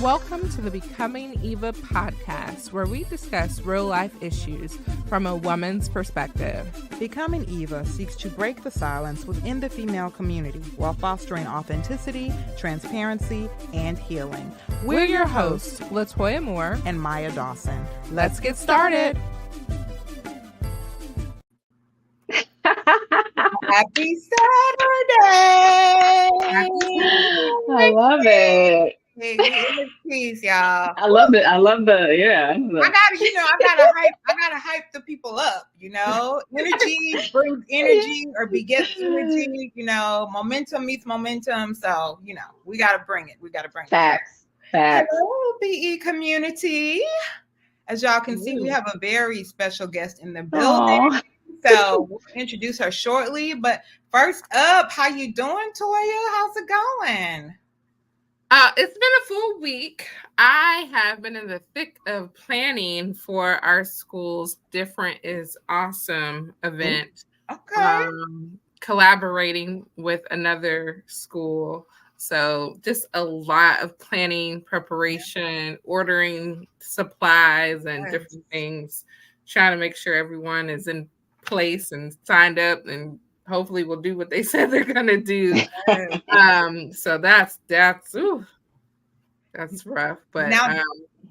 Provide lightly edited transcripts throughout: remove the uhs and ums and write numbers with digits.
Welcome to the Becoming Eva podcast, where we discuss real-life issues from a woman's perspective. Becoming Eva seeks to break the silence within the female community while fostering authenticity, transparency, and healing. We're your hosts, Latoya Moore and Maya Dawson. Let's get started. Happy Saturday! I love it. Peace, y'all. I love it. I love the. I gotta hype the people up. Energy brings energy or begets energy. Momentum meets momentum. So we gotta bring it. Facts. Hello, BE community. As y'all can see, we have a very special guest in the building. Aww. So we'll introduce her shortly. But first up, how you doing, Toya? How's it going? It's been a full week. I have been in the thick of planning for our school's Different is Awesome event. Okay. Collaborating with another school. So just a lot of planning, preparation, ordering supplies and different things, trying to make sure everyone is in place and signed up and hopefully will do what they said they're gonna do. So that's rough. But now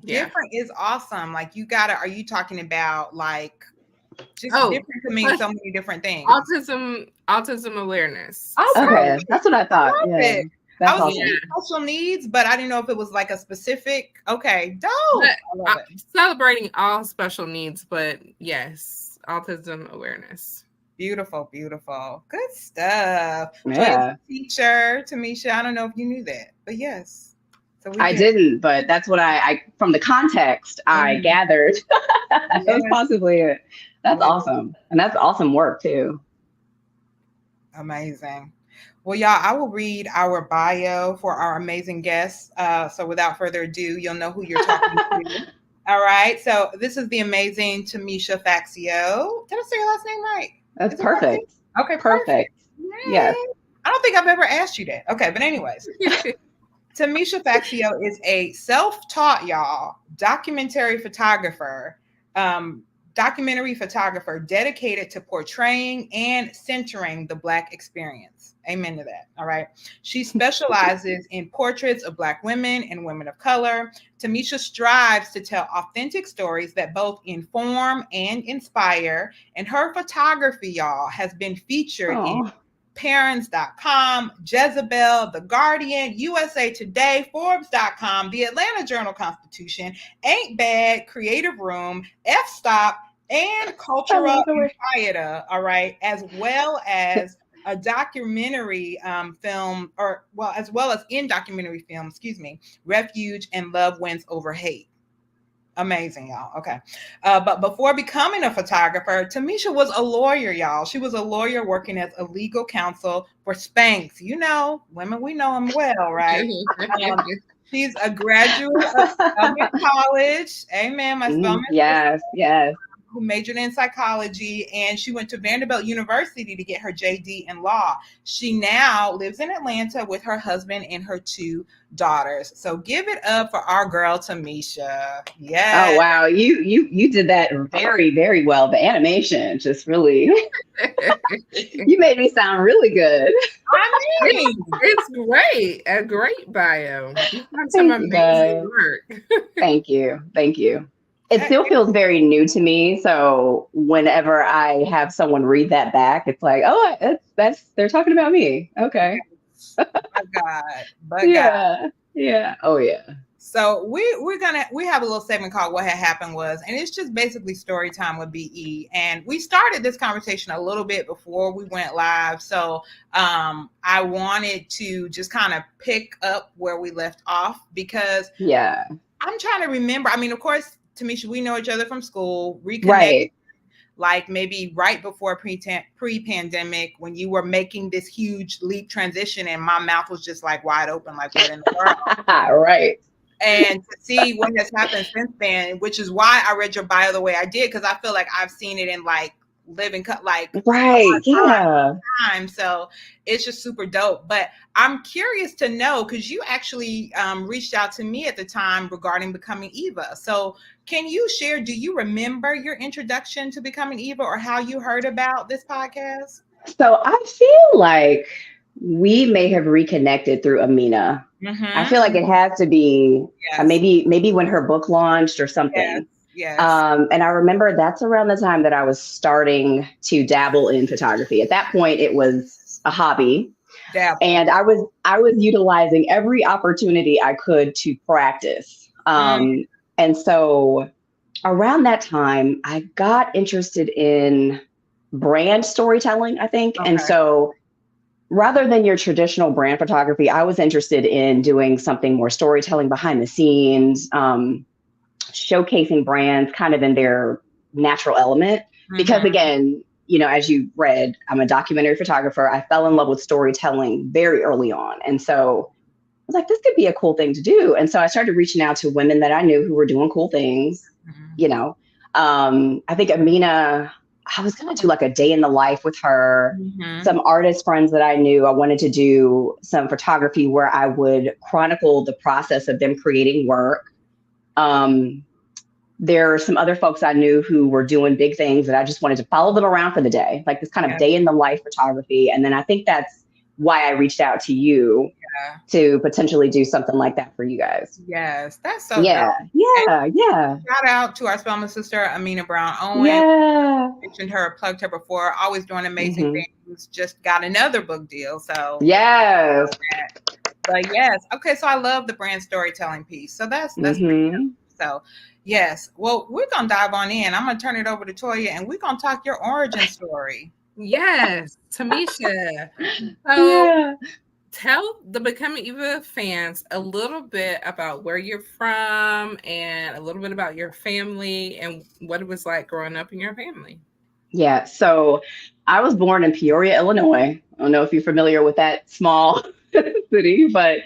different is awesome. Like are you talking about like just different to mean so many different things? Autism awareness. Okay, that's what I thought. Yeah. I was thinking social needs, but I didn't know if it was like a specific. Okay, dope. I love it. Celebrating all special needs, but yes, autism awareness. Beautiful. Good stuff. Yeah. Teacher, Tomesha, I don't know if you knew that, but yes. So I didn't, but that's what I from the context I gathered. That was possibly it. That's awesome. And that's awesome work too. Amazing. Well, y'all, I will read our bio for our amazing guests. So without further ado, you'll know who you're talking to. All right. So this is the amazing Tomesha Faxio. Did I say your last name right? That's perfect. Okay, perfect. Yes. I don't think I've ever asked you that. Okay, but anyways. Tomesha Faxio is a self-taught, y'all, documentary photographer dedicated to portraying and centering the Black experience. Amen to that. All right. She specializes in portraits of Black women and women of color. Tomesha strives to tell authentic stories that both inform and inspire. And her photography, y'all, has been featured in Parents.com, Jezebel, The Guardian, USA Today, Forbes.com, The Atlanta Journal-Constitution, AINT-BAD, Creative Room, F-Stop, and Cultura Inquieta, all right, as well as a documentary film, as well as in documentary film, Refuge and Love Wins Over Hate. Amazing, y'all. Okay. But before becoming a photographer, Tomesha was a lawyer, y'all. She was a lawyer working as a legal counsel for Spanx. Women, we know them well, right? She's a graduate of Spelman College. Amen. My Spelman. Yes. Who majored in psychology, and she went to Vanderbilt University to get her JD in law. She now lives in Atlanta with her husband and her 2 daughters. So give it up for our girl Tomesha. Yeah. Oh wow, you did that very, very well. The animation just really you made me sound really good. I mean, it's great. A great bio. You've done some amazing work. Thank you. It still feels very new to me. So whenever I have someone read that back, it's like, they're talking about me. Okay. But God. Yeah. Oh yeah. So we have a little segment called What Had Happened Was, and it's just basically story time with BE. And we started this conversation a little bit before we went live. So I wanted to just kind of pick up where we left off because I'm trying to remember. I mean, of course, Tomesha, we know each other from school, reconnect, like maybe right before pre-pandemic when you were making this huge leap transition and my mouth was just like wide open, like what in the world? Right. And to see what has happened since then, which is why I read your bio the way I did, because I feel like I've seen it in like living like right. Yeah. time. So it's just super dope. But I'm curious to know, because you actually reached out to me at the time regarding becoming Eva. So can you share, do you remember your introduction to becoming Eva or how you heard about this podcast? So I feel like we may have reconnected through Amina. I feel like it has to be maybe when her book launched or something. Yes. And I remember that's around the time that I was starting to dabble in photography. At that point, it was a hobby. And I was utilizing every opportunity I could to practice. And so around that time, I got interested in brand storytelling, I think. And so rather than your traditional brand photography, I was interested in doing something more storytelling behind the scenes, showcasing brands kind of in their natural element. Because again, you know, as you read, I'm a documentary photographer. I fell in love with storytelling very early on. And so I was like, this could be a cool thing to do. And so I started reaching out to women that I knew who were doing cool things. You know, I think Amina, I was going to do like a day in the life with her. Some artist friends that I knew, I wanted to do some photography where I would chronicle the process of them creating work. There are some other folks I knew who were doing big things that I just wanted to follow them around for the day, like this kind of day in the life photography. And then I think that's why I reached out to you to potentially do something like that for you guys. Yes, that's so dope. Yeah. Shout out to our Spelman sister, Amina Brown Owen. Mentioned her, plugged her before, always doing amazing things. Just got another book deal. So yes. But yes, okay. So I love the brand storytelling piece. So that's so yes. Well, we're gonna dive on in. I'm gonna turn it over to Toya, and we're gonna talk your origin story. Yes, Tomesha. So tell the Becoming Eva fans a little bit about where you're from and a little bit about your family and what it was like growing up in your family. Yeah, so I was born in Peoria, Illinois. I don't know if you're familiar with that small city, but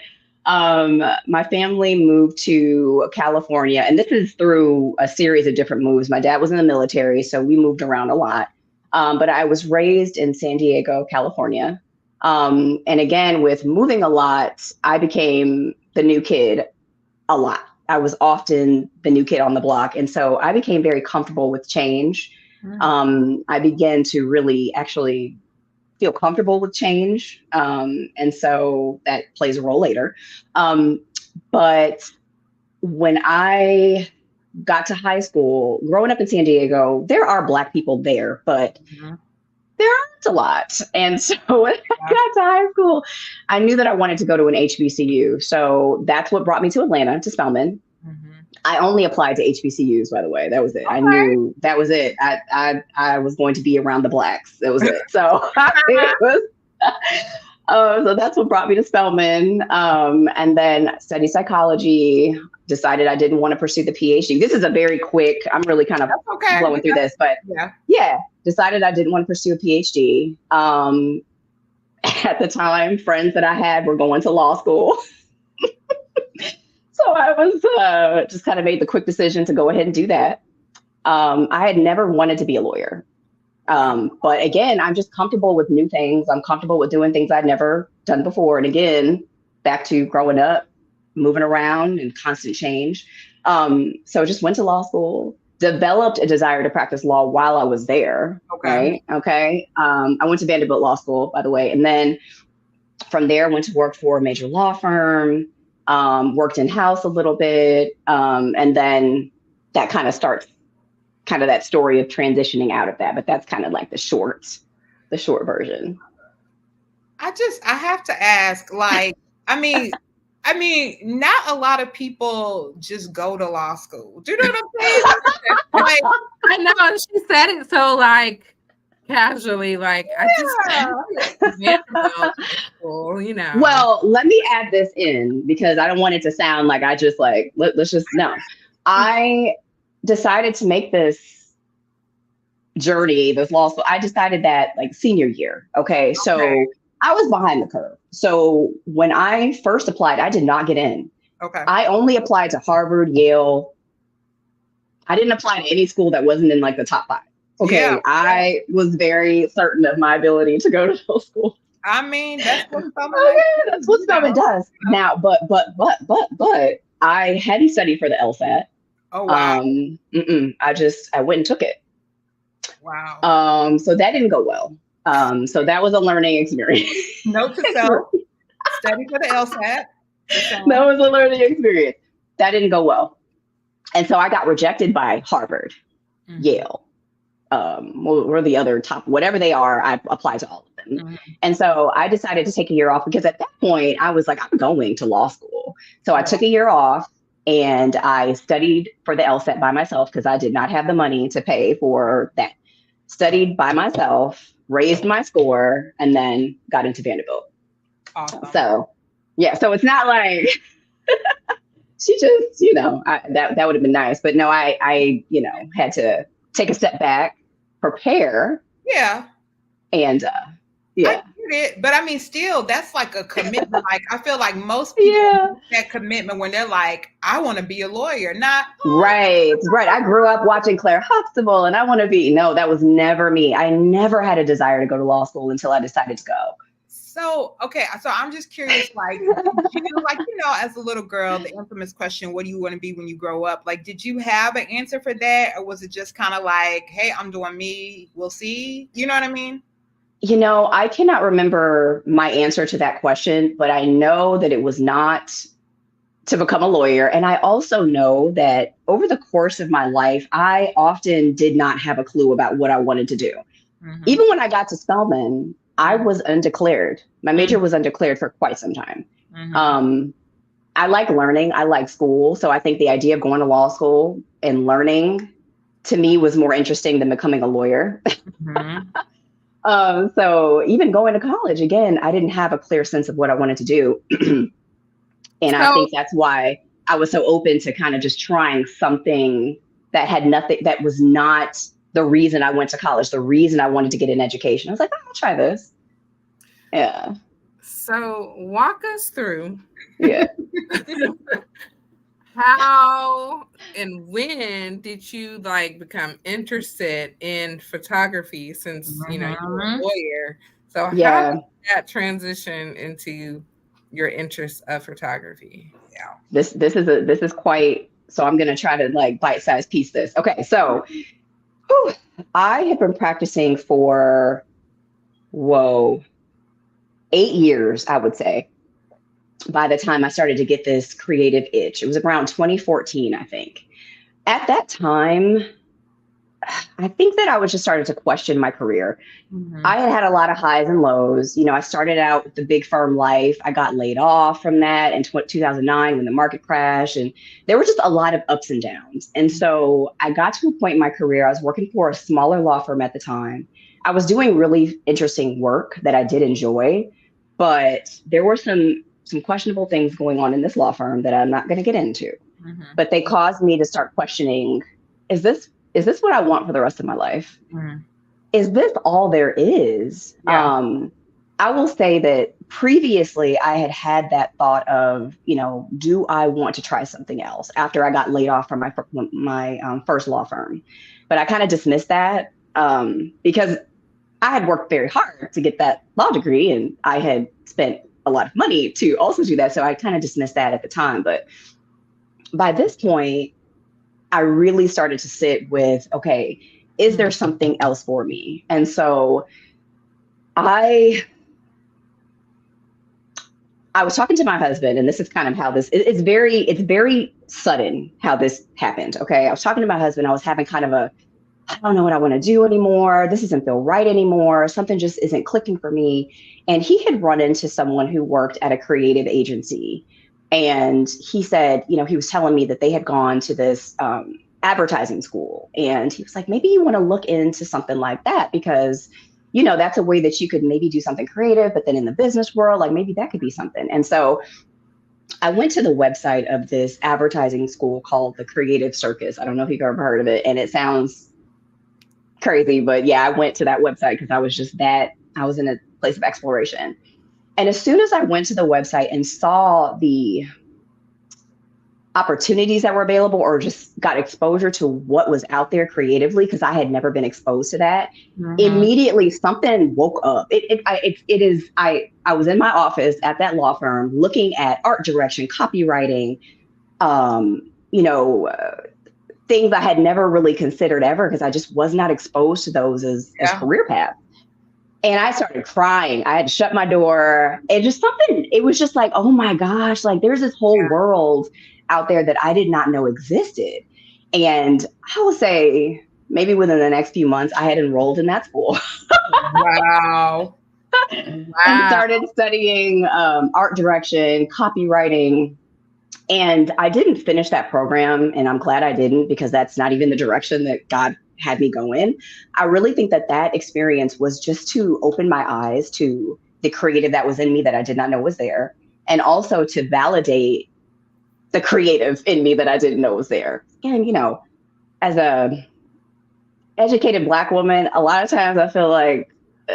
my family moved to California, and this is through a series of different moves. My dad was in the military, so we moved around a lot. But I was raised in San Diego, California. And again, with moving a lot, I became the new kid a lot. I was often the new kid on the block. And so I became very comfortable with change. I began to really actually feel comfortable with change. And so that plays a role later. But when I got to high school, growing up in San Diego, there are Black people there, but there aren't a lot. And so when I got to high school, I knew that I wanted to go to an HBCU. So that's what brought me to Atlanta, to Spelman. I only applied to HBCUs, by the way. That was it. I knew that was it. I was going to be around the Blacks. That was it. So it was, so that's what brought me to Spelman. And then studied psychology, decided I didn't want to pursue the PhD. This is a very quick, I'm really kind of blowing through this, but decided I didn't want to pursue a PhD. At the time, friends that I had were going to law school. So I was just kind of made the quick decision to go ahead and do that. I had never wanted to be a lawyer. But again, I'm just comfortable with new things. I'm comfortable with doing things I'd never done before. And again, back to growing up, moving around and constant change. So just went to law school, developed a desire to practice law while I was there. I went to Vanderbilt Law School, by the way. And then from there, went to work for a major law firm. Worked in-house a little bit, and then that kind of starts kind of that story of transitioning out of that, but that's kind of like the short version. I have to ask, like, I mean, not a lot of people just go to law school. Do you know what I'm saying? Like, I know she said it so like casually, like I just you know. Well, let me add this in because I don't want it to sound like I just like let's just no. I decided to make this journey, this law school. I decided that like senior year. Okay. So I was behind the curve. So when I first applied, I did not get in. I only applied to Harvard, Yale. I didn't apply to any school that wasn't in like the top 5. Okay, Yeah. I was very certain of my ability to go to those schools. I mean, that's what Spelman Okay, like. that's what Spelman does. Now, but I hadn't studied for the LSAT. Oh wow. I went and took it. Wow. So that didn't go well. So that was a learning experience. Note to self: study for the LSAT. That was a learning experience. That didn't go well. And so I got rejected by Harvard, Yale, or the other top, whatever they are, I applied to all of them. And so I decided to take a year off because at that point I was like, I'm going to law school. So I took a year off and I studied for the LSAT by myself because I did not have the money to pay for that. Studied by myself, raised my score, and then got into Vanderbilt. Awesome. So yeah, so it's not like she just, that would have been nice. But no, I had to take a step back, prepare. Yeah. And yeah. I get it, but I mean, still, that's like a commitment. Like, I feel like most people make that commitment when they're like, I want to be a lawyer, not. Right. I grew up watching Claire Huxtable and I want to be. No, that was never me. I never had a desire to go to law school until I decided to go. So, okay. So I'm just curious, like, did you, like, as a little girl, the infamous question, what do you want to be when you grow up? Like, did you have an answer for that? Or was it just kind of like, hey, I'm doing me, we'll see? You know what I mean? I cannot remember my answer to that question, but I know that it was not to become a lawyer. And I also know that over the course of my life, I often did not have a clue about what I wanted to do. Even when I got to Spelman, I was undeclared. My major was undeclared for quite some time. I like learning. I like school. So I think the idea of going to law school and learning to me was more interesting than becoming a lawyer. So even going to college, again, I didn't have a clear sense of what I wanted to do. And I think that's why I was so open to kind of just trying something that had nothing, that was not the reason I went to college, the reason I wanted to get an education. I was like, I'm gonna try this. Yeah. So walk us through. Yeah. How and when did you become interested in photography since you're a lawyer? So how did that transition into your interest of photography? Yeah. This is quite, so I'm gonna try to bite-sized piece this. Okay, so I had been practicing for 8 years, I would say, by the time I started to get this creative itch. It was around 2014, I think. At that time, I think that I was just starting to question my career. I had a lot of highs and lows. I started out with the big firm life. I got laid off from that in 2009 when the market crashed. And there were just a lot of ups and downs. And so I got to a point in my career, I was working for a smaller law firm at the time. I was doing really interesting work that I did enjoy, but there were some questionable things going on in this law firm that I'm not going to get into. But they caused me to start questioning, is this what I want for the rest of my life? Is this all there is? Yeah. I will say that previously I had that thought of, do I want to try something else after I got laid off from my first law firm? But I kind of dismissed that because I had worked very hard to get that law degree and I had spent a lot of money to also do that. So I kind of dismissed that at the time. But by this point, I really started to sit with, okay, is there something else for me? And so I was talking to my husband, and this is kind of how it's very sudden how this happened. Okay. I was talking to my husband. I was having kind of I don't know what I want to do anymore. This doesn't feel right anymore. Something just isn't clicking for me. And he had run into someone who worked at a creative agency. And he said, he was telling me that they had gone to this advertising school. And he was like, maybe you want to look into something like that because, that's a way that you could maybe do something creative, but then in the business world, maybe that could be something. And so I went to the website of this advertising school called the Creative Circus. I don't know if you've ever heard of it. And it sounds crazy, but yeah, I went to that website because I was in a place of exploration. And as soon as I went to the website and saw the opportunities that were available or just got exposure to what was out there creatively, because I had never been exposed to that. Immediately something woke up. I was in my office at that law firm looking at art direction, copywriting, things I had never really considered ever, because I just was not exposed to those as career paths. And I started crying. I had to shut my door. It was just like, oh my gosh, like there's this whole world out there that I did not know existed. And I will say maybe within the next few months, I had enrolled in that school. Wow. And started studying art direction, copywriting. And I didn't finish that program, and I'm glad I didn't, because that's not even the direction that God had me go in. I really think that experience was just to open my eyes to the creative that was in me that I did not know was there, and also to validate the creative in me that I didn't know was there. And, as a educated Black woman, a lot of times I feel like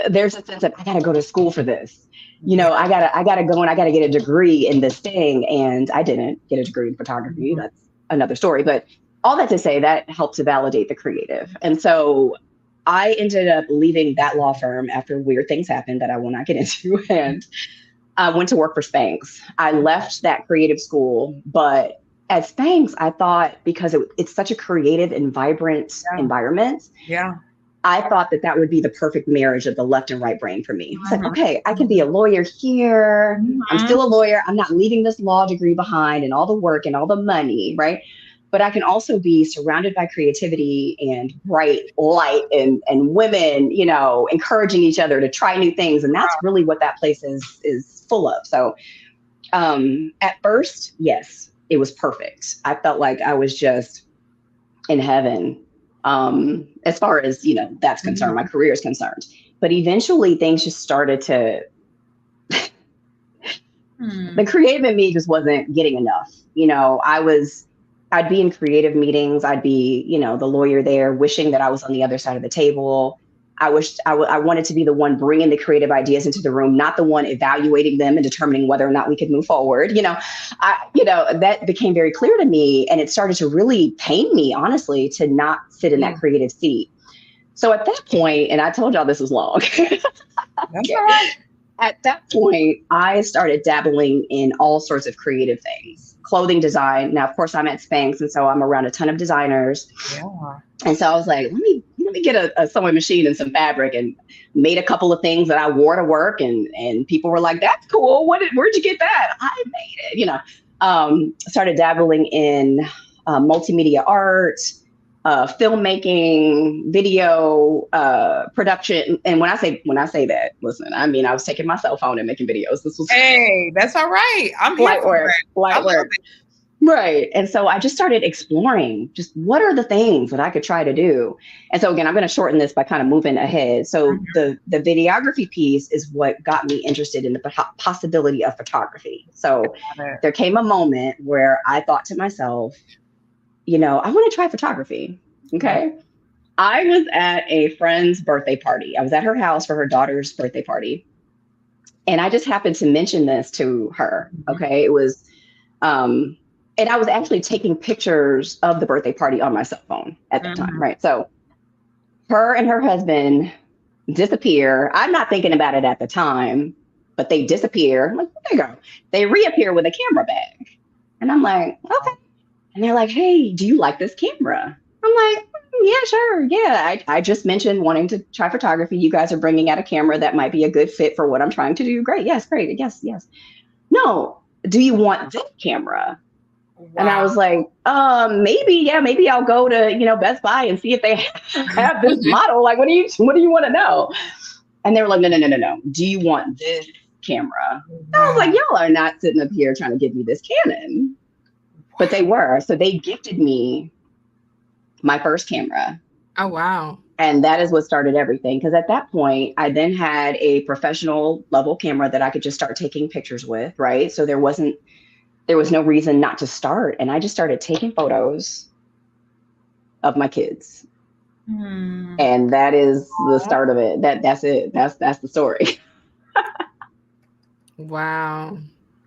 there's a sense of, I got to go to school for this. I gotta go and I gotta get a degree in this thing. And I didn't get a degree in photography. That's another story. But all that to say, that helped to validate the creative. And so I ended up leaving that law firm after weird things happened that I will not get into. And I went to work for Spanx. I left that creative school, but at Spanx, I thought, because it's such a creative and vibrant environment. Yeah. I thought that would be the perfect marriage of the left and right brain for me. It's like, okay, I can be a lawyer here. I'm still a lawyer. I'm not leaving this law degree behind and all the work and all the money, right? But I can also be surrounded by creativity and bright light and women, encouraging each other to try new things. And that's really what that place is full of. So at first, yes, it was perfect. I felt like I was just in heaven. As far as, that's concerned, my career is concerned. But eventually things just started to, the creative in me just wasn't getting enough. I'd be in creative meetings. I'd be, the lawyer there, wishing that I was on the other side of the table. I wanted to be the one bringing the creative ideas into the room, not the one evaluating them and determining whether or not we could move forward. That became very clear to me, and it started to really pain me, honestly, to not sit in that creative seat. So at that point, and I told y'all this was long. That's all right. At that point, I started dabbling in all sorts of creative things, clothing design. Now, of course, I'm at Spanx, and so I'm around a ton of designers. Yeah. And so I was like, let me get a sewing machine and some fabric, and made a couple of things that I wore to work. And people were like, that's cool. Where'd you get that? I made it, started dabbling in multimedia art, filmmaking, video production. And when I say that, listen, I mean, I was taking my cell phone and making videos. This was that's all right. I'm light work. Right. And so I just started exploring just what are the things that I could try to do. And so again, I'm going to shorten this by kind of moving ahead. So the videography piece is what got me interested in the possibility of photography. So there came a moment where I thought to myself, I want to try photography. Okay. I was at a friend's birthday party. I was at her house for her daughter's birthday party. And I just happened to mention this to her. Okay. It was, and I was actually taking pictures of the birthday party on my cell phone at the time, right? So her and her husband disappear. I'm not thinking about it at the time, but they disappear. I'm like, there you go. They reappear with a camera bag. And I'm like, okay. And they're like, hey, do you like this camera? I'm like, yeah, sure. Yeah. I just mentioned wanting to try photography. You guys are bringing out a camera that might be a good fit for what I'm trying to do. Great. Yes. Great. Yes. No. Do you want this camera? Wow. And I was like, maybe I'll go to, Best Buy and see if they have this model. Like, what do you want to know? And they were like, no. Do you want this camera? Wow. I was like, y'all are not sitting up here trying to give me this Canon. But they were. So they gifted me my first camera. Oh, wow. And that is what started everything. Because at that point, I then had a professional level camera that I could just start taking pictures with, right? So there was no reason not to start. And I just started taking photos of my kids. And that is the start of it. That's it. That's the story. Wow.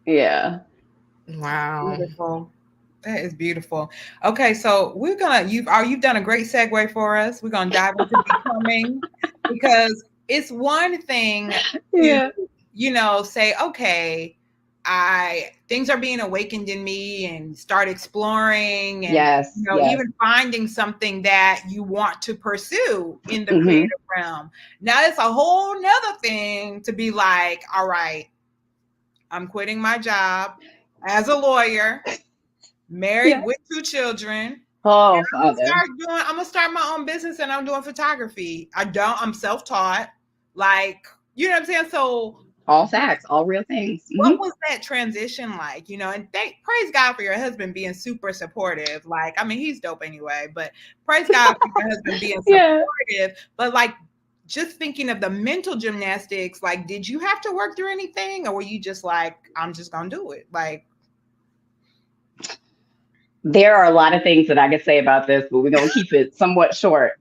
Yeah. Wow. Beautiful. That is beautiful. Okay, so we're gonna you've done a great segue for us. We're gonna dive into becoming, because it's one thing to, say, okay, things are being awakened in me, and start exploring, and Yes. even finding something that you want to pursue in the creative realm. Now it's a whole nother thing to be like, all right, I'm quitting my job as a lawyer, married with 2 children. Oh, I'm Father. gonna start my own business, and I'm doing photography. I'm self-taught. Like, you know what I'm saying? So all facts, all real things. What was that transition like? And praise God for your husband being super supportive. Like, I mean, he's dope anyway, but praise God for your husband being supportive. But like, just thinking of the mental gymnastics, like, did you have to work through anything, or were you just like, I'm just gonna do it? Like, there are a lot of things that I could say about this, but we're going to keep it somewhat short.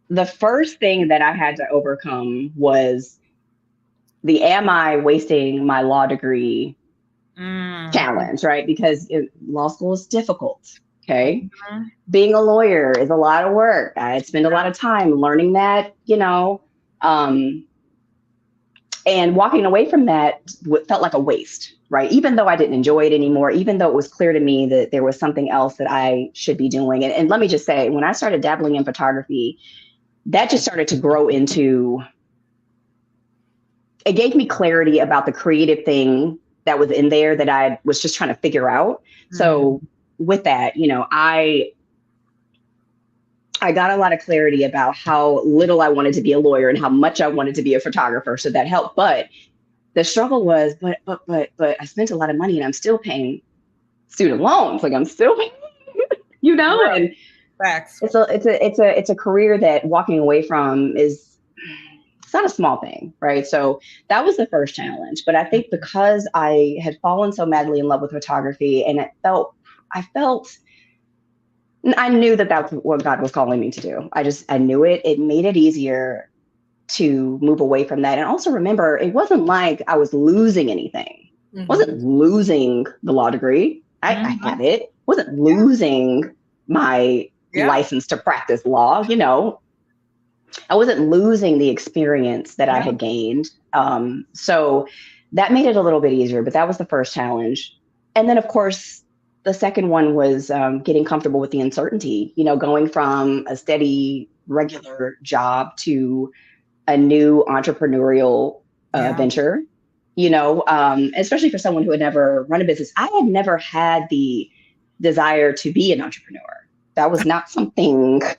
The first thing that I had to overcome was the am I wasting my law degree challenge, right? Because law school is difficult. Okay. Being a lawyer is a lot of work. I spend a lot of time learning that, and walking away from that felt like a waste, right? Even though I didn't enjoy it anymore, even though it was clear to me that there was something else that I should be doing. And let me just say, when I started dabbling in photography, that just started to grow into, it gave me clarity about the creative thing that was in there that I was just trying to figure out. So with that, I got a lot of clarity about how little I wanted to be a lawyer and how much I wanted to be a photographer. So that helped. But the struggle was, but I spent a lot of money and I'm still paying student loans. Like I'm still, and facts. It's a career that walking away from it's not a small thing, right? So that was the first challenge. But I think because I had fallen so madly in love with photography, and I knew that that's what God was calling me to do. I knew it. It made it easier to move away from that. And also remember, it wasn't like I was losing anything. I wasn't losing the law degree. I had it. Wasn't losing my license to practice law. I wasn't losing the experience that I had gained. So that made it a little bit easier, but that was the first challenge. And then, of course, the second one was getting comfortable with the uncertainty, going from a steady, regular job to a new entrepreneurial venture, especially for someone who had never run a business. I had never had the desire to be an entrepreneur. That was not something, just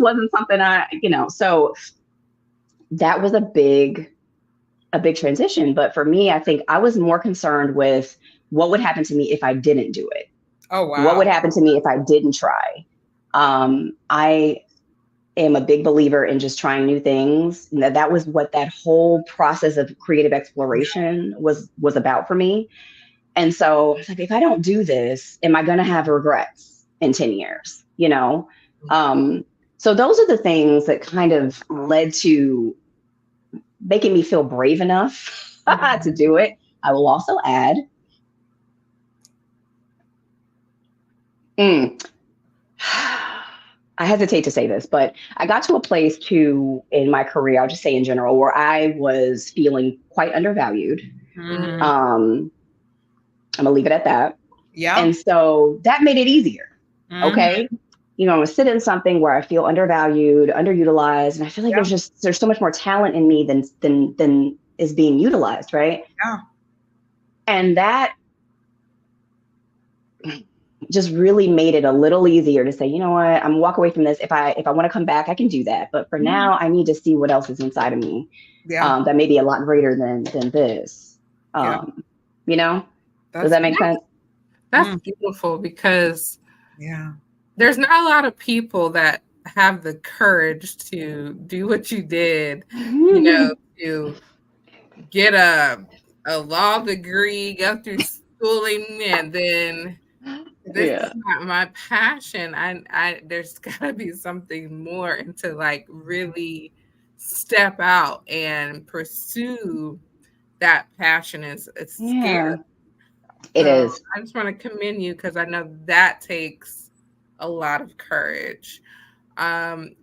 wasn't something so that was a big transition. But for me, I think I was more concerned with what would happen to me if I didn't do it. Oh, wow. What would happen to me if I didn't try? I am a big believer in just trying new things. And that was what that whole process of creative exploration was about for me. And so I was like, if I don't do this, am I going to have regrets in 10 years? So those are the things that kind of led to making me feel brave enough to do it. I will also add, I hesitate to say this, but I got to a place too in my career, I'll just say in general, where I was feeling quite undervalued. I'm gonna leave it at that. Yeah. And so that made it easier. Okay. I'm gonna sit in something where I feel undervalued, underutilized, and I feel like there's so much more talent in me than is being utilized, right? Yeah. And that just really made it a little easier to say, you know what, I'm gonna walk away from this. If I want to come back, I can do that. But for now, I need to see what else is inside of me. That may be a lot greater than this. Does that make sense? That's beautiful, because there's not a lot of people that have the courage to do what you did, to get a law degree, go through schooling, and then this is not my passion. I there's gotta be something more, and to like really step out and pursue that passion is scary. It is. I just want to commend you because I know that takes a lot of courage. How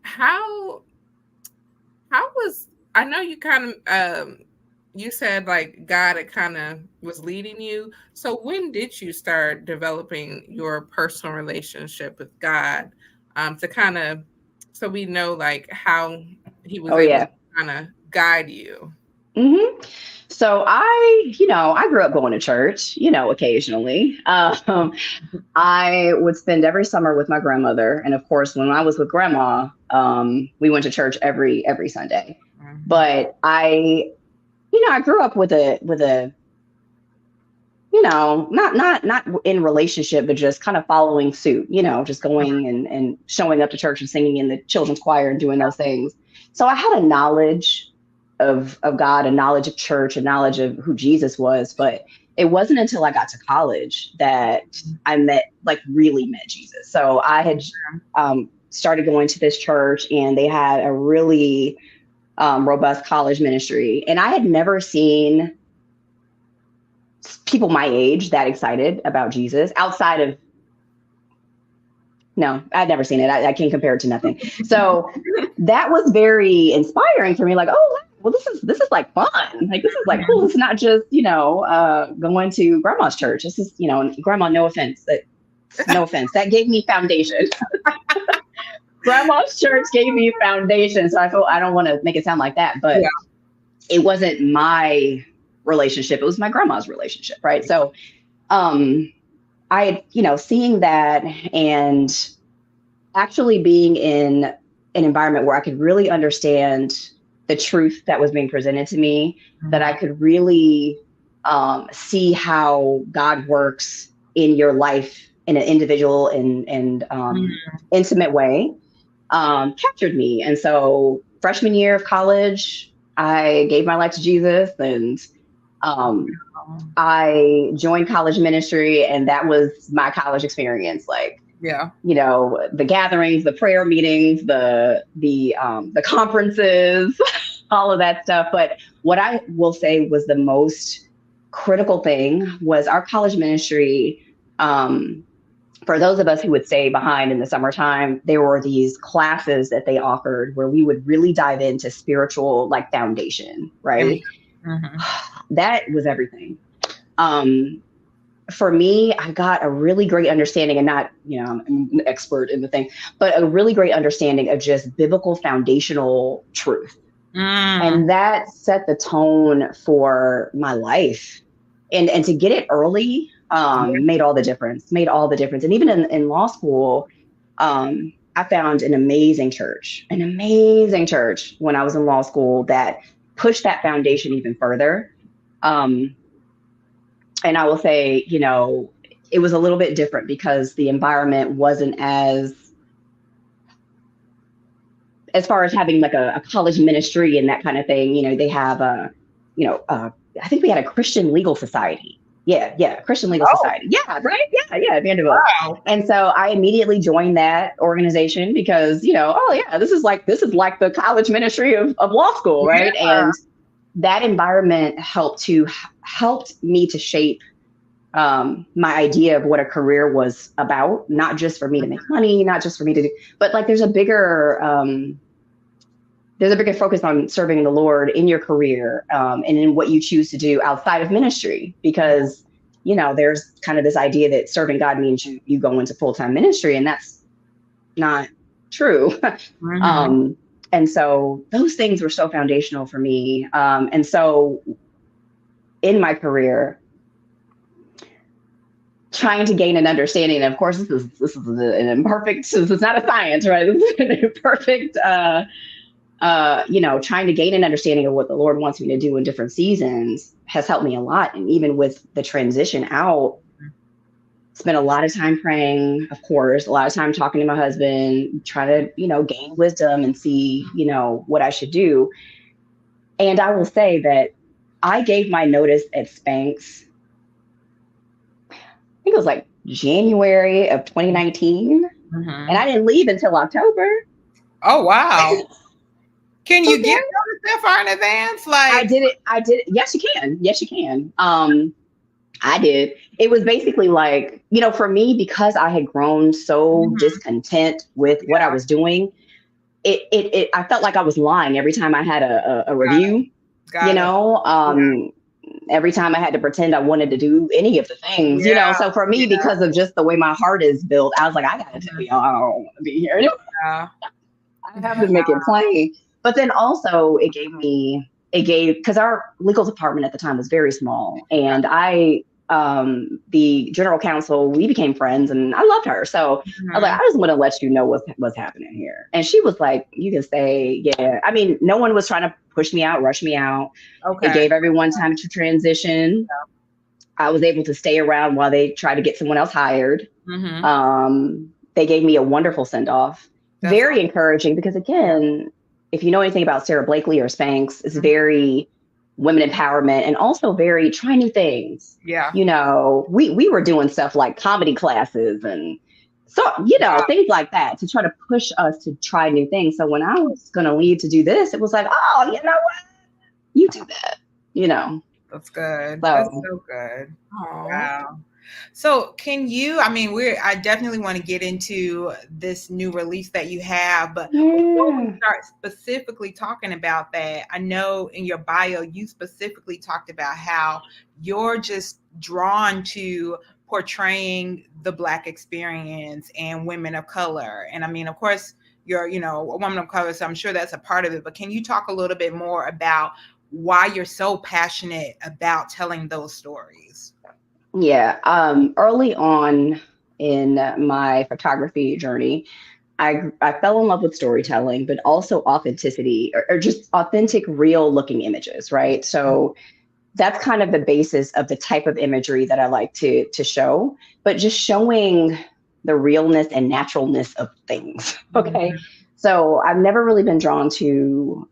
was, I know you kind of you said like God it kind of was leading you. So when did you start developing your personal relationship with God? To kind of, so we know like how he was able to kind of guide you. Mm-hmm. So I grew up going to church, occasionally. I would spend every summer with my grandmother. And of course, when I was with grandma, we went to church every Sunday. Mm-hmm. But I grew up with a not in relationship, but just kind of following suit, just going and showing up to church and singing in the children's choir and doing those things. So I had a knowledge of God, a knowledge of church, a knowledge of who Jesus was. But it wasn't until I got to college that I really met Jesus. So I had started going to this church, and they had a really robust college ministry. And I had never seen people my age that excited about Jesus outside of, no, I'd never seen it. I can't compare it to nothing. So that was very inspiring for me. Like, oh, well, this is like fun. Like, this is like cool. It's not just, going to grandma's church. This is, grandma, no offense. That gave me foundation. Grandma's church gave me foundation. So I don't want to make it sound like that, but it wasn't my relationship. It was my grandma's relationship. Right. So, I, seeing that and actually being in an environment where I could really understand the truth that was being presented to me, that I could really see how God works in your life in an individual and intimate way, captured me. And so freshman year of college, I gave my life to Jesus, and I joined college ministry, and that was my college experience. Like, the gatherings, the prayer meetings, the conferences, all of that stuff. But what I will say was the most critical thing was our college ministry. For those of us who would stay behind in the summertime, there were these classes that they offered where we would really dive into spiritual foundation, right? Mm-hmm. That was everything. For me, I got a really great understanding, and not, I'm an expert in the thing, but a really great understanding of just biblical foundational truth. And that set the tone for my life. And to get it early made all the difference. And even in law school, I found an amazing church when I was in law school that pushed that foundation even further. And I will say, it was a little bit different because the environment wasn't as far as having like a college ministry and that kind of thing. They have I think we had a Christian legal society. Yeah. Christian legal society. Yeah. Right. Yeah. Vanderbilt. Wow. And so I immediately joined that organization because, this is like the college ministry of law school. Right. Yeah. And that environment helped me to shape my idea of what a career was about, not just for me to make money, not just for me to do, but like there's a bigger focus on serving the Lord in your career and in what you choose to do outside of ministry, because, there's kind of this idea that serving God means you go into full-time ministry, and that's not true. Mm-hmm. And so those things were so foundational for me. And so in my career, trying to gain an understanding, and of course, this is an imperfect, this is not a science, right? This is an imperfect, trying to gain an understanding of what the Lord wants me to do in different seasons has helped me a lot. And even with the transition out, spent a lot of time praying, of course, a lot of time talking to my husband, trying to, gain wisdom and see, what I should do. And I will say that I gave my notice at Spanx, I think it was like January of 2019. Mm-hmm. And I didn't leave until October. Oh, wow. Can you get notice that far in advance? Like, I did it. Yes, you can. I did. It was basically like, for me, because I had grown so discontent with what I was doing, I felt like I was lying every time I had a review, Got it. every time I had to pretend I wanted to do any of the things, So for me, because of just the way my heart is built, I was like, I got to tell y'all I don't want to be here. Yeah. I have to make it plain. But then also because our legal department at the time was very small, and the general counsel, we became friends, and I loved her. So I was like, I just want to let you know what's happening here. And she was like, you can stay. Yeah. I mean, no one was trying to push me out, rush me out. Okay. It gave everyone time to transition. I was able to stay around while they tried to get someone else hired. They gave me a wonderful send-off. Very encouraging, because again, if you know anything about Sarah Blakely or Spanx, it's very women empowerment, and also very try new things. Yeah. We were doing stuff like comedy classes and so, things like that to try to push us to try new things. So when I was going to leave to do this, it was like, oh, you know what? You do that, That's good. So, that's so good. Aww. Wow. So I definitely want to get into this new release that you have, but before we start specifically talking about that, I know in your bio, you specifically talked about how you're just drawn to portraying the Black experience and women of color. And I mean, of course, you're, a woman of color, so I'm sure that's a part of it, but can you talk a little bit more about why you're so passionate about telling those stories? Yeah. Early on in my photography journey, I fell in love with storytelling, but also authenticity, or just authentic, real looking images, right? So that's kind of the basis of the type of imagery that I like to show, but just showing the realness and naturalness of things. Okay. So I've never really been drawn to,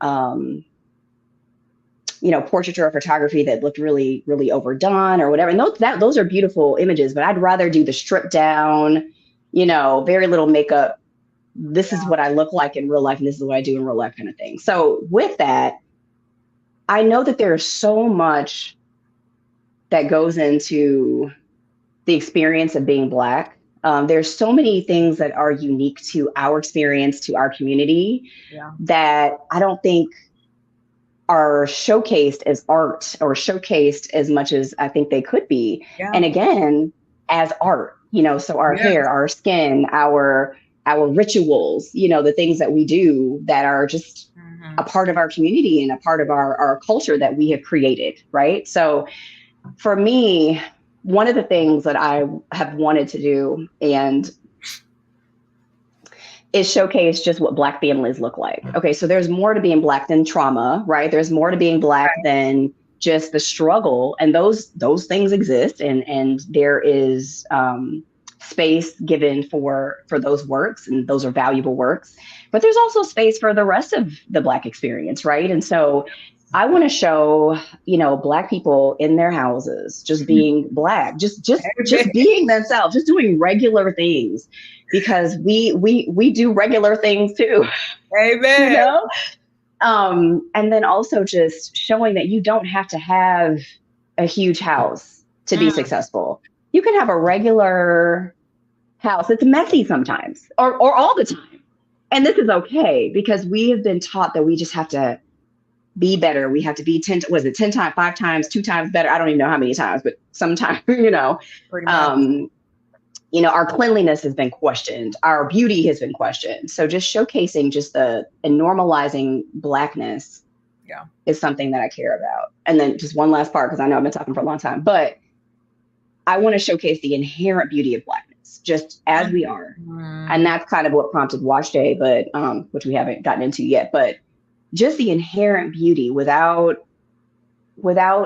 portraiture or photography that looked really, really overdone or whatever. And those are beautiful images, but I'd rather do the stripped down, very little makeup. This is what I look like in real life, and this is what I do in real life kind of thing. So with that, I know that there's so much that goes into the experience of being Black. There's so many things that are unique to our experience, to our community, that I don't think are showcased as art or showcased as much as I think they could be. Yeah. And again, as art, so our hair, our skin, our rituals, the things that we do that are just a part of our community and a part of our culture that we have created, right? So for me, one of the things that I have wanted to do is showcase just what Black families look like. Okay, so there's more to being Black than trauma, right? There's more to being Black than just the struggle, and those things exist, and there is space given for those works, and those are valuable works. But there's also space for the rest of the Black experience, right? And so I want to show, Black people in their houses, just being Black, just being themselves, just doing regular things, because we do regular things too. Amen. And then also just showing that you don't have to have a huge house to be successful. You can have a regular house. It's messy sometimes, or all the time. And this is okay, because we have been taught that we just have to be better. We have to be 10 times, 5 times, 2 times better. I don't even know how many times, but sometimes, our cleanliness has been questioned. Our beauty has been questioned. So just showcasing and normalizing Blackness is something that I care about. And then just one last part, because I know I've been talking for a long time, but I want to showcase the inherent beauty of Blackness, just as we are. And that's kind of what prompted Wash Day, but which we haven't gotten into yet, but just the inherent beauty without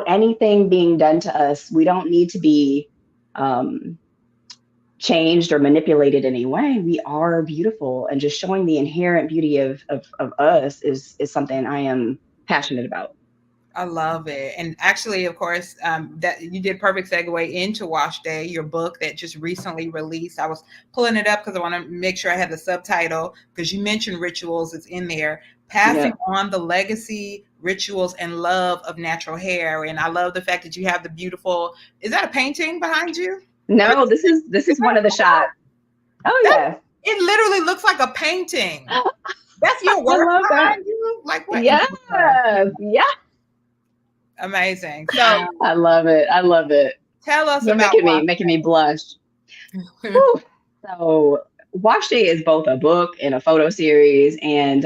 anything being done to us. We don't need to be changed or manipulated in any way. We are beautiful, and just showing the inherent beauty of us is something I am passionate about. I love it. And actually, of course, that you did perfect segue into Wash Day, your book that just recently released. I was pulling it up because I want to make sure I have the subtitle, because you mentioned rituals. It's in there. Passing on the legacy, rituals and love of natural hair. And I love the fact that you have the beautiful, is that a painting behind you? No, this is one of the shots. Oh yeah. It literally looks like a painting. That's your work behind you? Like what? Yeah. Yeah. Amazing. So I love it. I love it. Tell us You're about making me blush. So Wash Day is both a book and a photo series, and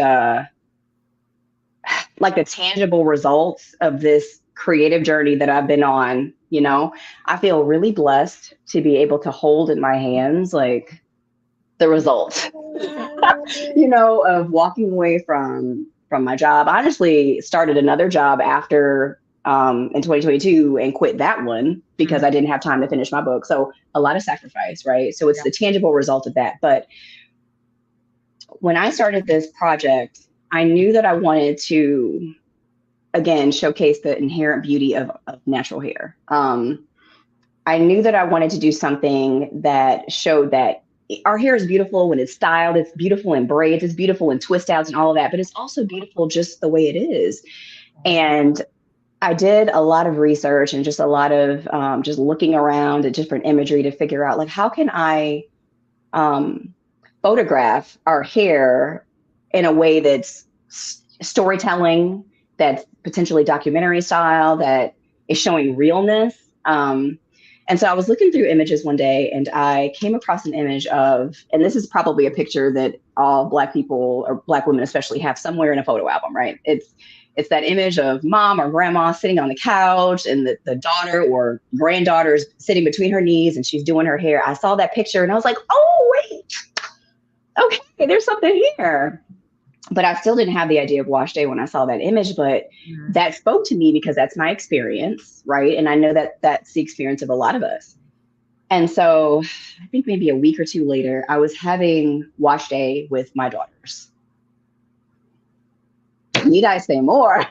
like the tangible results of this creative journey that I've been on. You know, I feel really blessed to be able to hold in my hands like the results, you know, of walking away from my job. I honestly started another job after in 2022 and quit that one because I didn't have time to finish my book. So a lot of sacrifice, right? So it's the tangible result of that. But when I started this project, I knew that I wanted to, again, showcase the inherent beauty of natural hair. I knew that I wanted to do something that showed that our hair is beautiful when it's styled, it's beautiful in braids, it's beautiful in twist outs and all of that, but it's also beautiful just the way it is. And I did a lot of research and just a lot of just looking around at different imagery to figure out, like, how can I photograph our hair in a way that's storytelling, that's potentially documentary style, that is showing realness. And so I was looking through images one day and I came across an image of, and this is probably a picture that all Black people or Black women especially have somewhere in a photo album, right? It's that image of mom or grandma sitting on the couch and the daughter or granddaughter is sitting between her knees and she's doing her hair. I saw that picture and I was like, oh, wait, okay, there's something here. But I still didn't have the idea of Wash Day when I saw that image, but that spoke to me because that's my experience, right? And I know that that's the experience of a lot of us. And so I think maybe a week or two later, I was having Wash Day with my daughters. Need I say more?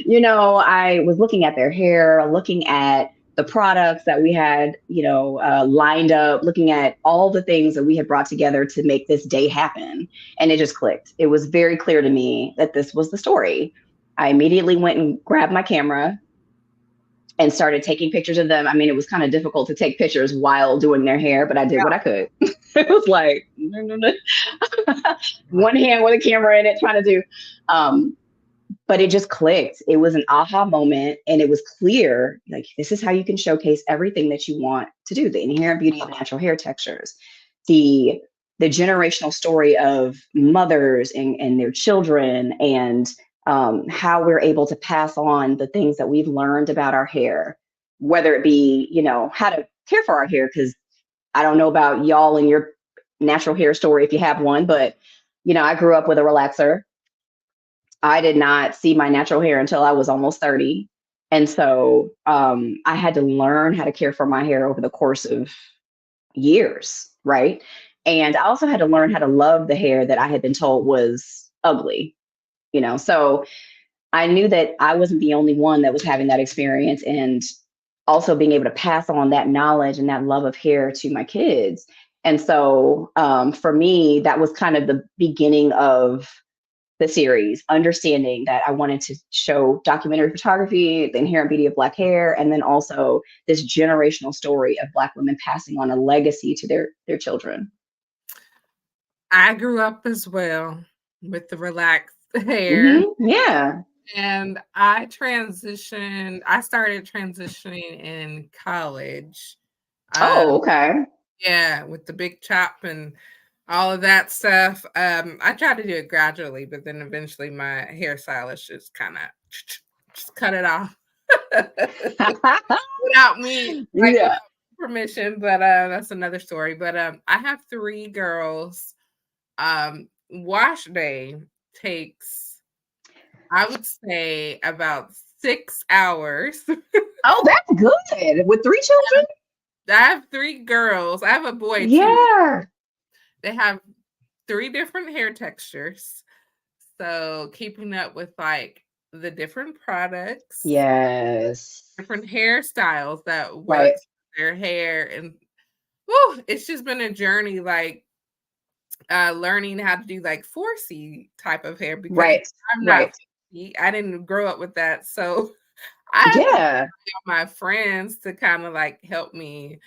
You know, I was looking at their hair, looking at the products that we had, you know, lined up, looking at all the things that we had brought together to make this day happen. And it just clicked. It was very clear to me that this was the story. I immediately went and grabbed my camera and started taking pictures of them. I mean, it was kind of difficult to take pictures while doing their hair, but I did what I could. It was like one hand with a camera in it trying to do. But it just clicked. It was an aha moment. And it was clear, like, this is how you can showcase everything that you want to do. The inherent beauty of natural hair textures, the generational story of mothers and their children, and how we're able to pass on the things that we've learned about our hair, whether it be, you know, how to care for our hair. Because I don't know about y'all and your natural hair story if you have one, but, you know, I grew up with a relaxer. I did not see my natural hair until I was almost 30. And so I had to learn how to care for my hair over the course of years, right? And I also had to learn how to love the hair that I had been told was ugly, you know? So I knew that I wasn't the only one that was having that experience, and also being able to pass on that knowledge and that love of hair to my kids. And so for me, that was kind of the beginning of the series, understanding that I wanted to show documentary photography, the inherent beauty of Black hair, and then also this generational story of Black women passing on a legacy to their children. I grew up as well with the relaxed hair. Mm-hmm. Yeah. And I started transitioning in college. Okay. Yeah, with the big chop and all of that stuff. I tried to do it gradually, but then eventually my hairstylist just kind of just cut it off without me, like, without permission. But that's another story. But I have 3 girls. Wash Day takes, I would say, about 6 hours. Oh, that's good. With 3 children? I have 3 girls. I have a boy too. Yeah. They have 3 different hair textures. So keeping up with like the different products. Yes. Different hairstyles that work with their hair. And it's just been a journey, like learning how to do like 4C type of hair, because I'm not I didn't grow up with that. So I have to Yeah. my friends to kind of like help me.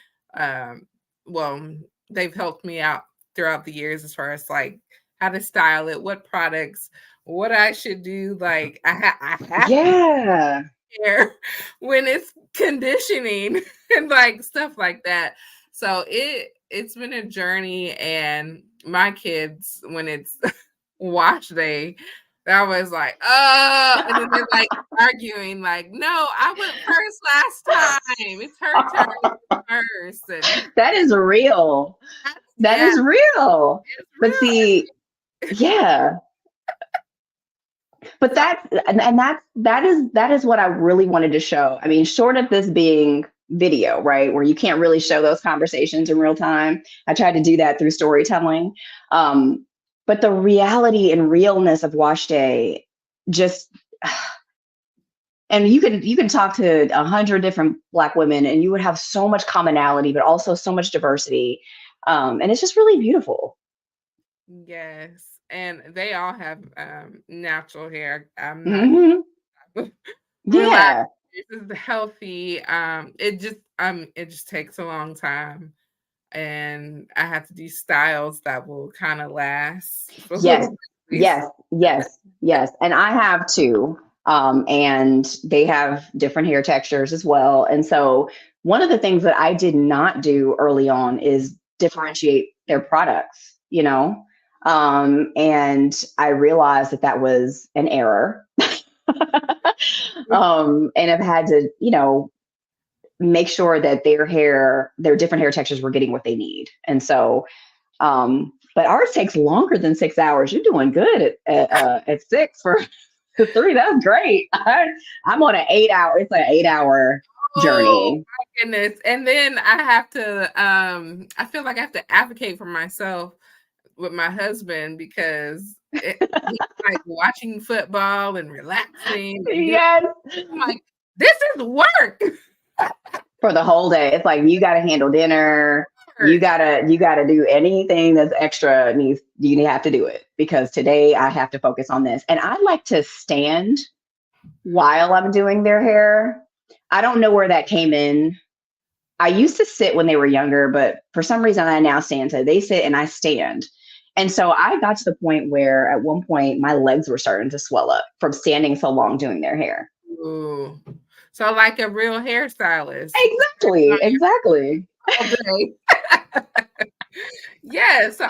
Well, they've helped me out throughout the years as far as like how to style it, what products, what I should do. Like I have to Yeah. care when it's conditioning and like stuff like that. So it's been a journey, and my kids, when it's wash day, I was like, and then they're like arguing, like, no, I went first last time. It's her turn first. And That is real. That yeah, is real. it's But real. see, yeah. But So, that is what I really wanted to show. I mean, short of this being video, right, where you can't really show those conversations in real time. I tried to do that through storytelling. But the reality and realness of wash day just and you can talk to 100 different Black women and you would have so much commonality, but also so much diversity. And it's just really beautiful. yes. And they all have natural hair. I'm not Hmm. relaxed. Yeah. This is healthy. It just takes a long time. And I have to do styles that will kind of last for a Yes, little bit. yes, yes, yes. And I have two. And they have different hair textures as well. And so one of the things that I did not do early on is differentiate their products, you know? And I realized that that was an error. And I've had to, make sure that their different hair textures were getting what they need. And so, but ours takes longer than 6 hours. You're doing good at six for 3. That's great. I'm on an 8 hour. It's an 8 hour Oh journey. my goodness. And then I have to I feel like I have to advocate for myself with my husband because he's like watching football and relaxing and doing, Yes. I'm like, this is work. For the whole day, it's like you got to handle dinner. You gotta do anything that's extra. You have to do it because today I have to focus on this. And I like to stand while I'm doing their hair. I don't know where that came in. I used to sit when they were younger, but for some reason I now stand. So they sit and I stand. And so I got to the point where at one point my legs were starting to swell up from standing so long doing their hair. Ooh. So like a real hairstylist Exactly. all day. Yeah, so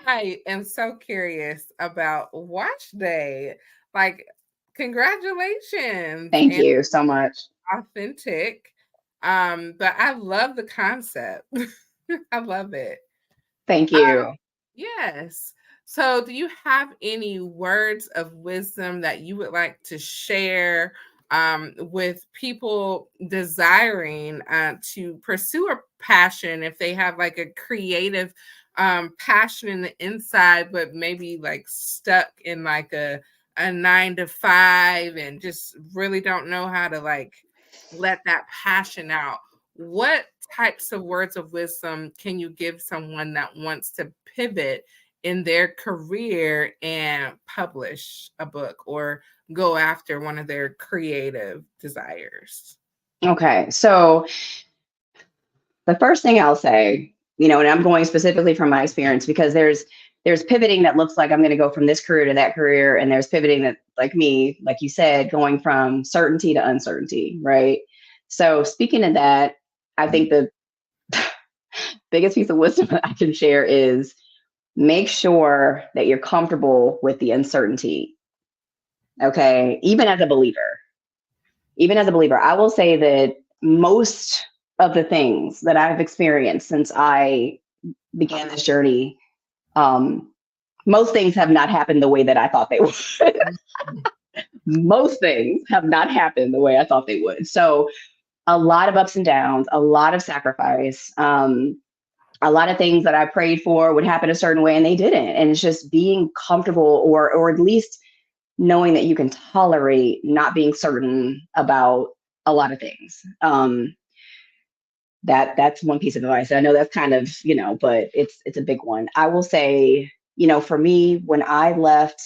I am so curious about Watch Day. Like, congratulations Thank and you so much. authentic. But I love the concept. I love it. Thank Uh, you. yes. So, do you have any words of wisdom that you would like to share with people desiring to pursue a passion if they have like a creative passion in the inside, but maybe like stuck in like a 9 to 5 and just really don't know how to like let that passion out? What types of words of wisdom can you give someone that wants to pivot in their career and publish a book or go after one of their creative desires? Okay. So the first thing I'll say, and I'm going specifically from my experience because there's pivoting that looks like I'm going to go from this career to that career, and there's pivoting that, like me, like you said, going from certainty to uncertainty, right? So speaking of that, I think the biggest piece of wisdom that I can share is make sure that you're comfortable with the uncertainty. Okay. Even as a believer, I will say that most of the things that I've experienced since I began this journey, most things have not happened the way that I thought they would. Most things have not happened the way I thought they would. So a lot of ups and downs, a lot of sacrifice, a lot of things that I prayed for would happen a certain way and they didn't. And it's just being comfortable or at least knowing that you can tolerate not being certain about a lot of things. That's one piece of advice. I know that's kind of, but it's a big one. I will say, for me, when I left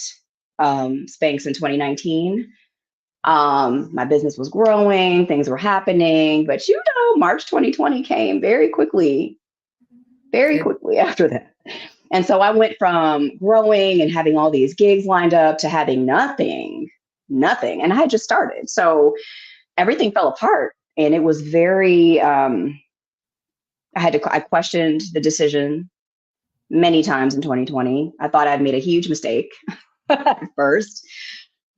Spanx in 2019. My business was growing, things were happening, but March 2020 came very quickly after that. And so I went from growing and having all these gigs lined up to having nothing. And I had just started. So everything fell apart, and it was very, I questioned the decision many times in 2020. I thought I'd made a huge mistake at first.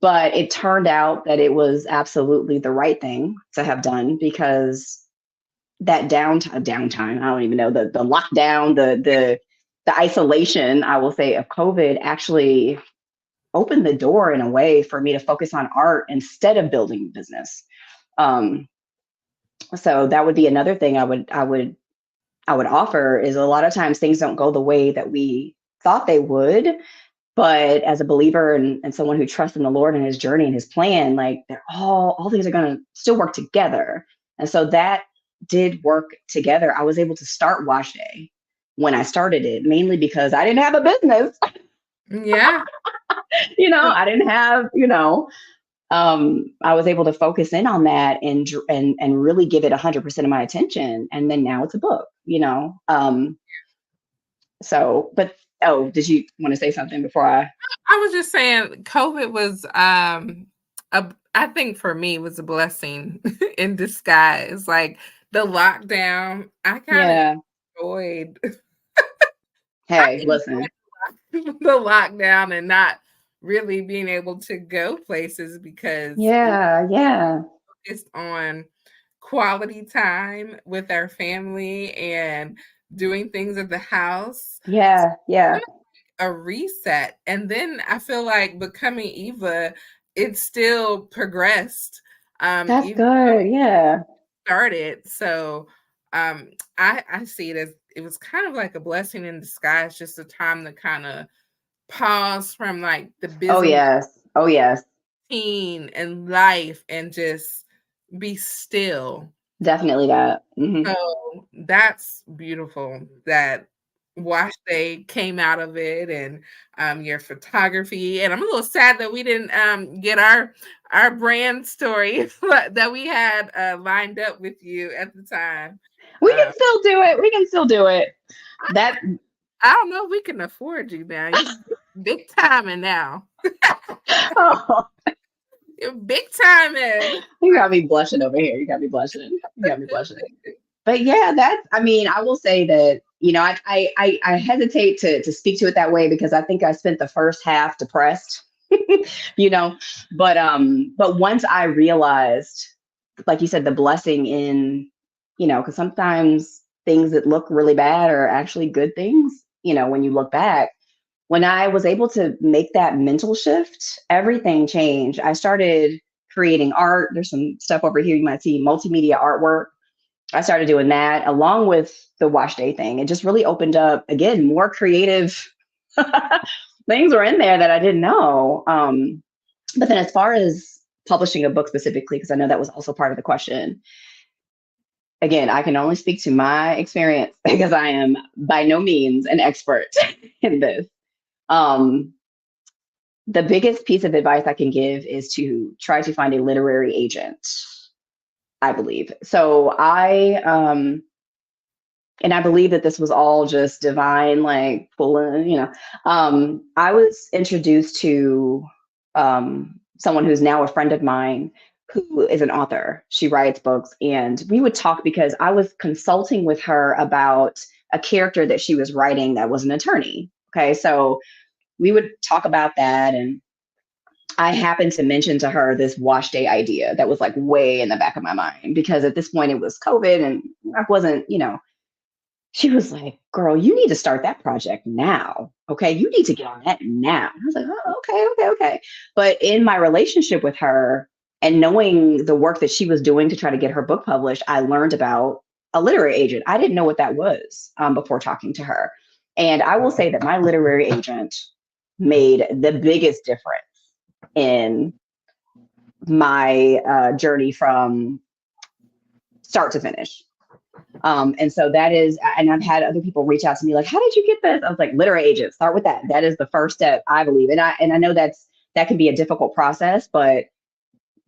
But it turned out that it was absolutely the right thing to have done, because that downtime, I don't even know, the lockdown, the isolation, I will say, of COVID actually opened the door in a way for me to focus on art instead of building business. So that would be another thing I would offer, is a lot of times things don't go the way that we thought they would. But as a believer and someone who trusts in the Lord and his journey and his plan, like, they're all things are going to still work together. And so that did work together. I was able to start Wash Day when I started it, mainly because I didn't have a business. Yeah. I didn't have, I was able to focus in on that and really give it 100% of my attention. And then now it's a book, so, but did you want to say something before I was just saying, COVID was, I think for me, was a blessing in disguise. Like the lockdown, I kind of enjoyed. Hey, listen. The lockdown and not really being able to go places, because focused on quality time with our family and doing things at the house. A reset. And then I feel like becoming Eva, it still progressed. That's good. Yeah. Started. So I see it as, it was kind of like a blessing in disguise, just a time to kind of pause from like the business. Oh yes. Routine and life, and just be still. Definitely that. Mm-hmm. So that's beautiful that Wash Day came out of it, and your photography. And I'm a little sad that we didn't get our brand story that we had lined up with you at the time. We can still do it. That I don't know if we can afford you now. You're big timing now. Oh. You're big timing. You got me blushing over here. You got me blushing. But yeah, I will say that, I hesitate to speak to it that way, because I think I spent the first half depressed, but once I realized, like you said, the blessing in, because sometimes things that look really bad are actually good things, when you look back. When I was able to make that mental shift, everything changed. I started creating art. There's some stuff over here you might see, multimedia artwork. I started doing that along with the Wash Day thing. It just really opened up, again, more creative things were in there that I didn't know. But then as far as publishing a book specifically, because I know that was also part of the question, again, I can only speak to my experience, because I am by no means an expert in this. The biggest piece of advice I can give is to try to find a literary agent, I believe. So and I believe that this was all just divine, like pulling, I was introduced to someone who's now a friend of mine, who is an author. She writes books, and we would talk because I was consulting with her about a character that she was writing that was an attorney. Okay, so we would talk about that, and I happened to mention to her this Wash Day idea that was like way in the back of my mind, because at this point it was COVID and I wasn't, she was like, girl, you need to start that project now. Okay, you need to get on that now. I was like, oh, okay. But in my relationship with her and knowing the work that she was doing to try to get her book published, I learned about a literary agent. I didn't know what that was before talking to her. And I will say that my literary agent made the biggest difference in my journey from start to finish. And so that is, and I've had other people reach out to me like, how did you get this? I was like, literary agent, start with that. That is the first step, I believe. And I know that's that can be a difficult process, but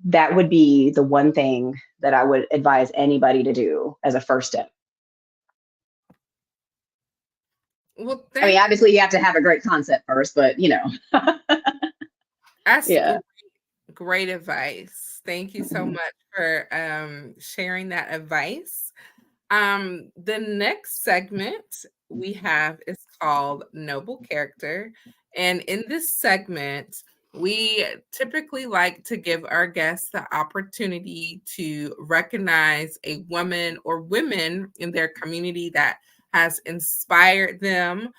that would be the one thing that I would advise anybody to do as a first step. Well, I mean, obviously you have to have a great concept first, but you know. That's Yeah. great advice. Thank you so much for sharing that advice. The next segment we have is called Noble Character. And in this segment, we typically like to give our guests the opportunity to recognize a woman or women in their community that has inspired them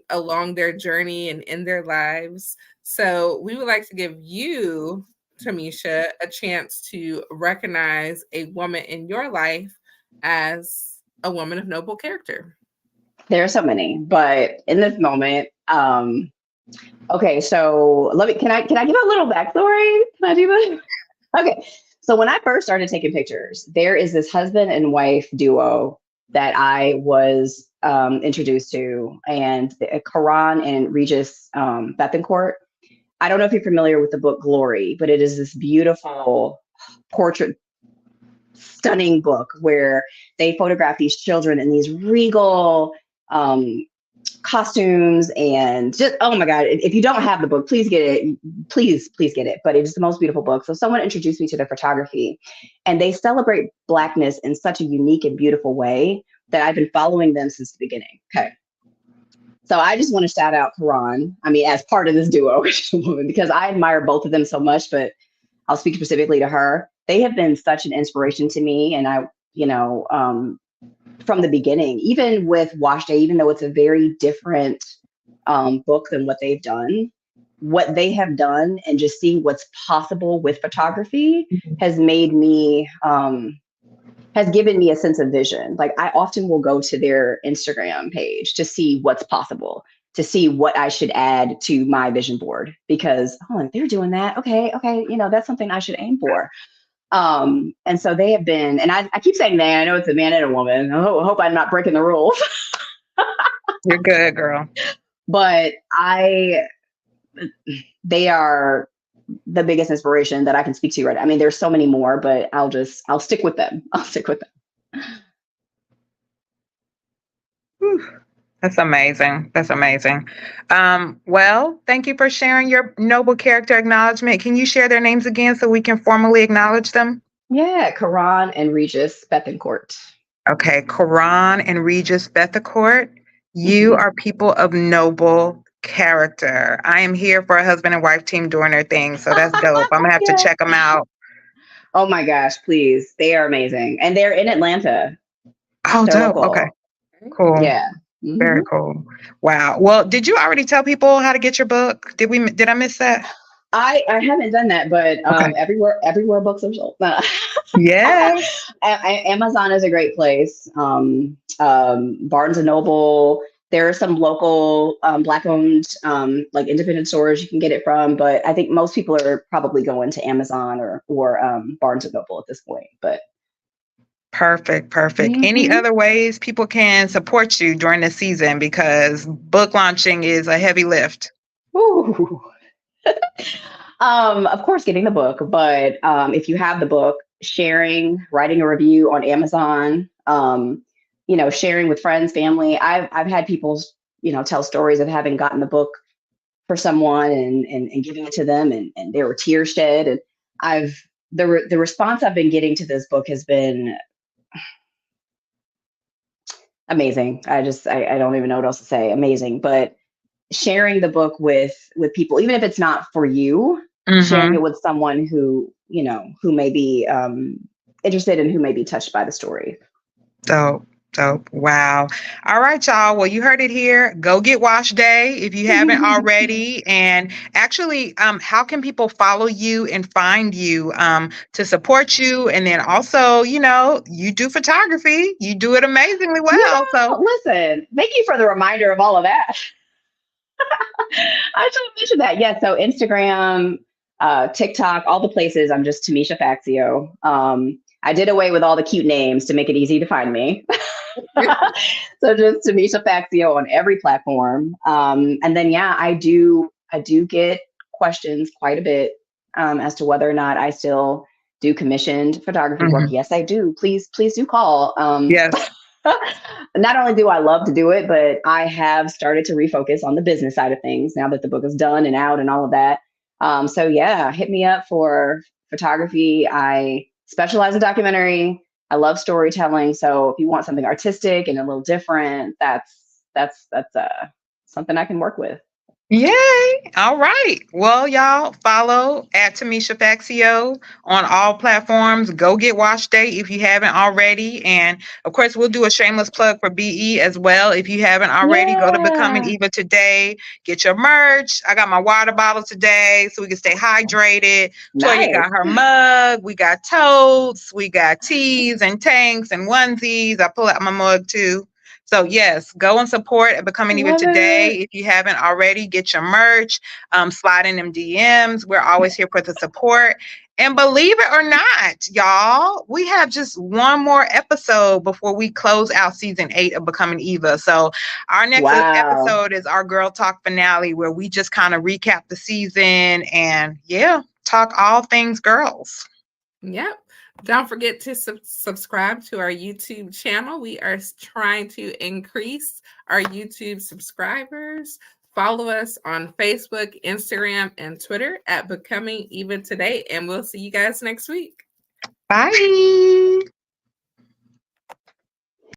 along their journey and in their lives. So we would like to give you, Tomesha, a chance to recognize a woman in your life as a woman of noble character. There are so many, but in this moment, okay, so can I give a little backstory? Can I do that? Okay, so when I first started taking pictures, there is this husband and wife duo that I was introduced to, and Karan and Regis Bethencourt. I don't know if you're familiar with the book Glory, but it is this beautiful portrait, stunning book where they photograph these children in these regal costumes, and just, oh my God, if you don't have the book, please get it. Please get it. But it's the most beautiful book. So someone introduced me to the photography, and they celebrate Blackness in such a unique and beautiful way that I've been following them since the beginning. Okay. So I just want to shout out Karan, I mean, as part of this duo, because I admire both of them so much, but I'll speak specifically to her. They have been such an inspiration to me. And I, from the beginning, even with Wash Day, even though it's a very different book than what they've done, what they have done and just seeing what's possible with photography has made me, has given me a sense of vision. Like, I often will go to their Instagram page to see what's possible, to see what I should add to my vision board, because, oh, they're doing that. Okay. That's something I should aim for. And so they have been, and I keep saying they, I know it's a man and a woman. I hope I'm not breaking the rules. You're good, girl. But they are the biggest inspiration that I can speak to right now. I mean, there's so many more, but I'll stick with them. Whew. That's amazing. Well, thank you for sharing your noble character acknowledgement. Can you share their names again so we can formally acknowledge them? Yeah, Karan and Regis Bethencourt. Okay, Karan and Regis Bethencourt, you are people of noble character. I am here for a husband and wife team doing their thing, so that's dope. I'm gonna have to check them out. Oh my gosh, please. They are amazing. And they're in Atlanta. Oh, dope. Local. Okay, cool. Yeah. Very cool. Wow. Well, did you already tell people how to get your book? Did I miss that? I haven't done that, but everywhere books are sold. Yeah. Amazon is a great place. Barnes and Noble. There are some local Black-owned like independent stores you can get it from, but I think most people are probably going to Amazon or Barnes and Noble at this point. But perfect. Any other ways people can support you during the season, because book launching is a heavy lift? Ooh. Of course, getting the book, but if you have the book, writing a review on Amazon, sharing with friends, family. I've had people, tell stories of having gotten the book for someone and giving it to them, and there were tears shed. And the response I've been getting to this book has been amazing. I don't even know what else to say. Amazing. But sharing the book with people, even if it's not for you, sharing it with someone who may be interested and who may be touched by the story. Dope. Wow. All right, y'all. Well, you heard it here. Go get Wash Day if you haven't already. And actually, how can people follow you and find you to support you? And then also, you do photography. You do it amazingly well. Yeah, so listen, thank you for the reminder of all of that. I should mention that. Yeah. So Instagram, TikTok, all the places, I'm just Tomesha Faxio. I did away with all the cute names to make it easy to find me. So just Tomesha Faxio on every platform. And then, I do get questions quite a bit as to whether or not I still do commissioned photography work. Yes, I do. Please do call. Yes. Not only do I love to do it, but I have started to refocus on the business side of things now that the book is done and out and all of that. So yeah, hit me up for photography. I specialize in documentary. I love storytelling. So if you want something artistic and a little different, that's something I can work with. Yay. All right. Well, y'all follow at Tomesha Faxio on all platforms. Go get Wash Day if you haven't already. And of course, we'll do a shameless plug for BE as well. If you haven't already, go to Becoming Eva today. Get your merch. I got my water bottle today so we can stay hydrated. Toya got her mug. We got totes. We got tees and tanks and onesies. I pull out my mug too. So yes, go and support at Becoming Eva today. If you haven't already, get your merch, slide in them DMs. We're always here for the support. And believe it or not, y'all, we have just one more episode before we close out season 8 of Becoming Eva. So our next episode is our Girl Talk finale, where we just kind of recap the season and talk all things girls. Yep. Don't forget to subscribe to our YouTube channel. We are trying to increase our YouTube subscribers. Follow us on Facebook, Instagram, and Twitter at Becoming Eva Today. And we'll see you guys next week. Bye.